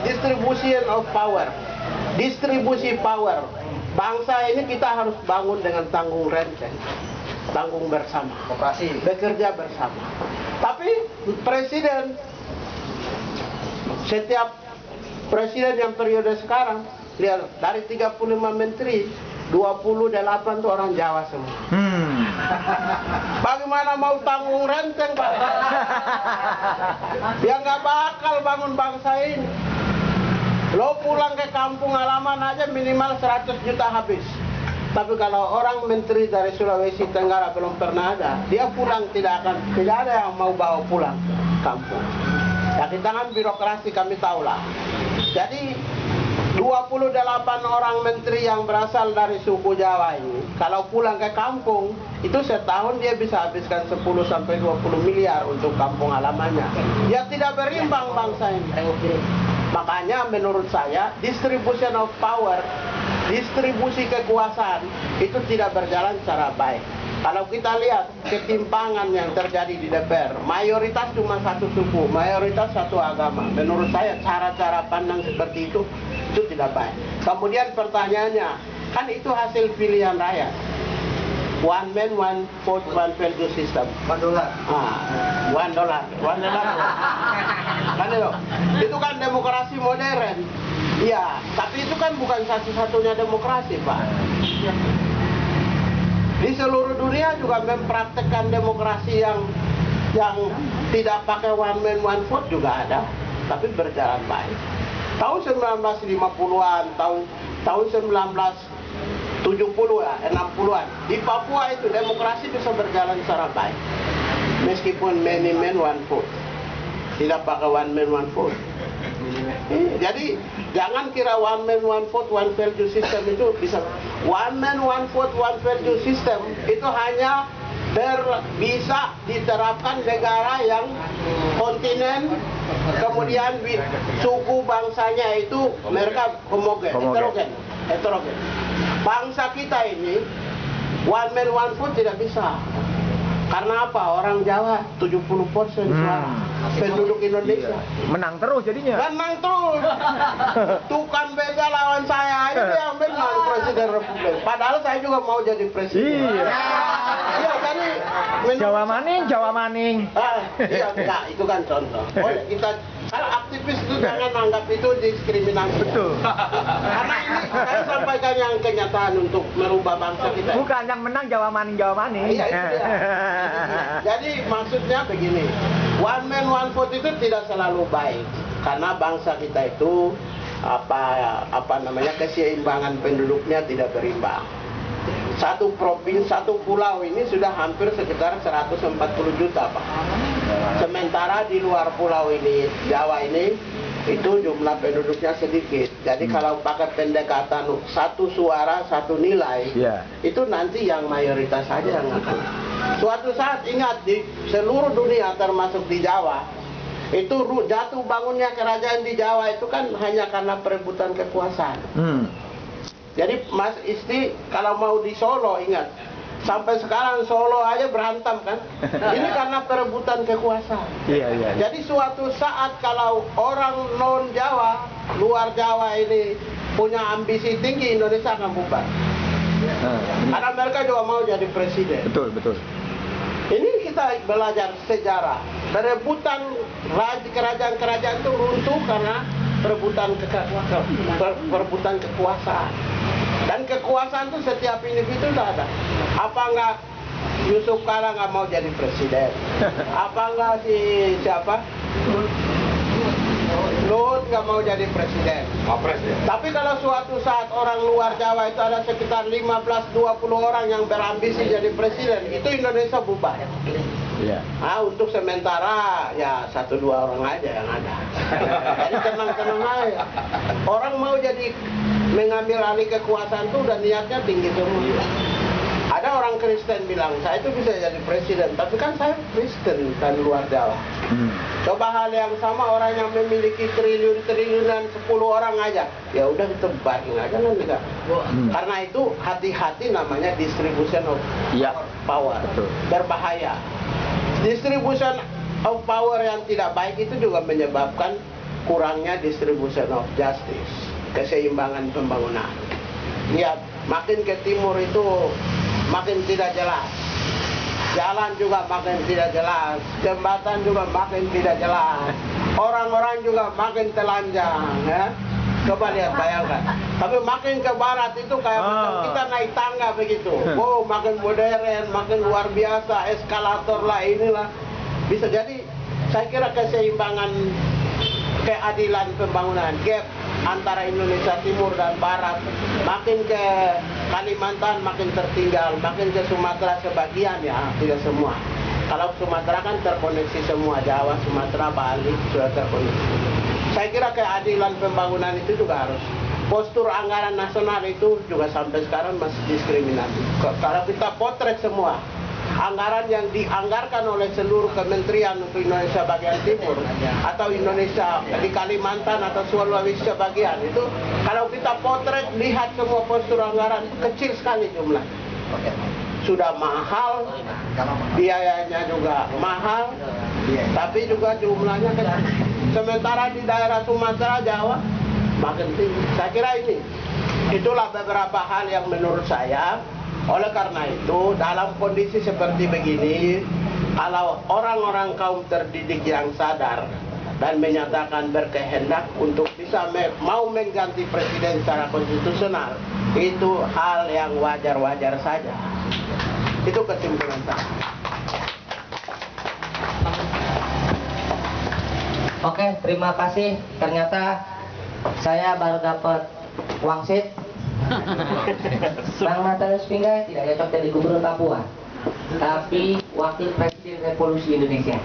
distribution of power, distribusi power. Bangsa ini kita harus bangun dengan tanggung renteng, tanggung bersama, bekerja bersama. Tapi presiden, setiap presiden yang periode sekarang, lihat dari 35 menteri, 28 itu orang Jawa semua. Bagaimana mau tanggung renteng, Pak? Dia nggak bakal bangun bangsa ini. Lo pulang ke kampung halaman aja minimal 100 juta habis. Tapi kalau orang menteri dari Sulawesi Tenggara belum pernah ada, dia pulang tidak ada yang mau bawa pulang kampung. Ya di tangan birokrasi kami tahulah. Jadi 28 orang menteri yang berasal dari suku Jawa ini, kalau pulang ke kampung, itu setahun dia bisa habiskan 10 sampai 20 miliar untuk kampung halamannya. Ya tidak berimbang bangsa ini. Makanya menurut saya, distribution of power, distribusi kekuasaan, itu tidak berjalan secara baik. Kalau kita lihat ketimpangan yang terjadi di DPR, mayoritas cuma satu suku, mayoritas satu agama. Menurut saya cara-cara pandang seperti itu tidak baik. Kemudian pertanyaannya, kan itu hasil pilihan rakyat. One man, one vote, one value system. $1. $1. Kan itu kan demokrasi modern. Iya, tapi itu kan bukan satu-satunya demokrasi, Pak. Di seluruh dunia juga mempraktekkan demokrasi yang tidak pakai one man one vote juga ada, tapi berjalan baik. Tahun 1950-an, tahun 1970 ya, 60-an, di Papua itu demokrasi bisa berjalan secara baik. Meskipun many man one vote, tidak pakai one man one vote. Jadi jangan kira one man one vote one value system itu bisa. One man one vote one value system itu hanya bisa diterapkan negara yang kontinen, kemudian suku bangsanya itu mereka homogen, heterogen. Bangsa kita ini one man one vote tidak bisa. Karena apa? Orang Jawa 70% suara penduduk Indonesia. Menang terus jadinya. Menang terus. Tukang beda lawan saya aja yang menang presiden Republik. Padahal saya juga mau jadi presiden. Iya. Iya, jadi Jawa maning. Iya, enggak, itu kan contoh. Boleh kita, kalau aktivis itu jangan anggap itu diskriminasi. Betul. Karena ini saya sampaikan yang kenyataan untuk merubah bangsa kita. Bukan yang menang Jawa maning. Iya, itu dia. Jadi maksudnya begini, one man one vote itu tidak selalu baik, karena bangsa kita itu keseimbangan penduduknya tidak berimbang. Satu provinsi, satu pulau ini sudah hampir sekitar 140 juta, Pak. Sementara di luar pulau ini, Jawa ini, itu jumlah penduduknya sedikit. Jadi kalau pakai pendekatan satu suara, satu nilai, itu nanti yang mayoritas saja yang akan. Suatu saat ingat, di seluruh dunia termasuk di Jawa, itu jatuh bangunnya kerajaan di Jawa itu kan hanya karena perebutan kekuasaan. Jadi Mas Isti kalau mau di Solo, ingat, sampai sekarang Solo aja berantem kan. Ini karena perebutan kekuasaan. Iya. Jadi suatu saat kalau orang non Jawa, luar Jawa ini punya ambisi tinggi, Indonesia akan bubar. Karena mereka juga mau jadi presiden. Betul. Ini kita belajar sejarah. Perebutan kerajaan-kerajaan itu runtuh karena perebutan kekuasaan. Dan kekuasaan itu setiap individu sudah ada. Apa enggak Yusuf Kala nggak mau jadi presiden? Apa enggak siapa? Lut nggak mau jadi presiden. Tapi kalau suatu saat orang luar Jawa itu ada sekitar 15-20 orang yang berambisi jadi presiden, itu Indonesia bubar. Untuk sementara ya 1-2 orang aja yang ada. Jadi tenang-tenang aja. Orang mau jadi mengambil alih kekuasaan itu udah niatnya tinggi semua. Ada orang Kristen bilang, saya itu bisa jadi presiden, tapi kan saya Kristen kan luar Jawa. Coba hal yang sama orang yang memiliki triliunan 10 orang aja, ya udah kita bargain aja kan enggak. Karena itu hati-hati namanya distribution of power. Berbahaya. Distribution of power yang tidak baik itu juga menyebabkan kurangnya distribution of justice, keseimbangan pembangunan. Lihat, makin ke timur itu makin tidak jelas. Jalan juga makin tidak jelas, jembatan juga makin tidak jelas, orang-orang juga makin telanjang, ya. Coba lihat, bayangkan. Tapi makin ke barat itu kayak macam kita naik tangga begitu. Oh, makin modern, makin luar biasa, eskalator lah, inilah. Bisa jadi, saya kira keseimbangan, keadilan pembangunan, gap antara Indonesia Timur dan Barat, makin ke Kalimantan makin tertinggal, makin ke Sumatera sebagian ya, tidak semua. Kalau Sumatera kan terkoneksi semua, Jawa, Sumatera, Bali sudah terkoneksi. Saya kira keadilan pembangunan itu juga harus. Postur anggaran nasional itu juga sampai sekarang masih diskriminatif. Kalau kita potret semua, anggaran yang dianggarkan oleh seluruh kementerian untuk Indonesia bagian timur atau Indonesia di Kalimantan atau Sulawesi bagian itu, kalau kita potret lihat semua postur anggaran kecil sekali jumlah. Sudah mahal, biayanya juga mahal, tapi juga jumlahnya kecil. Sementara di daerah Sumatera, Jawa makin tinggi. Saya kira itulah beberapa hal yang menurut saya. Oleh karena itu, dalam kondisi seperti begini, kalau orang-orang kaum terdidik yang sadar dan menyatakan berkehendak untuk bisa mau mengganti presiden secara konstitusional, itu hal yang wajar-wajar saja. Itu kesimpulan saya. Oke, terima kasih. Ternyata saya baru dapat wangsit. Bang Martinus Pinggay tidak cocok jadi gubernur Papua, tapi wakil presiden Revolusi Indonesia.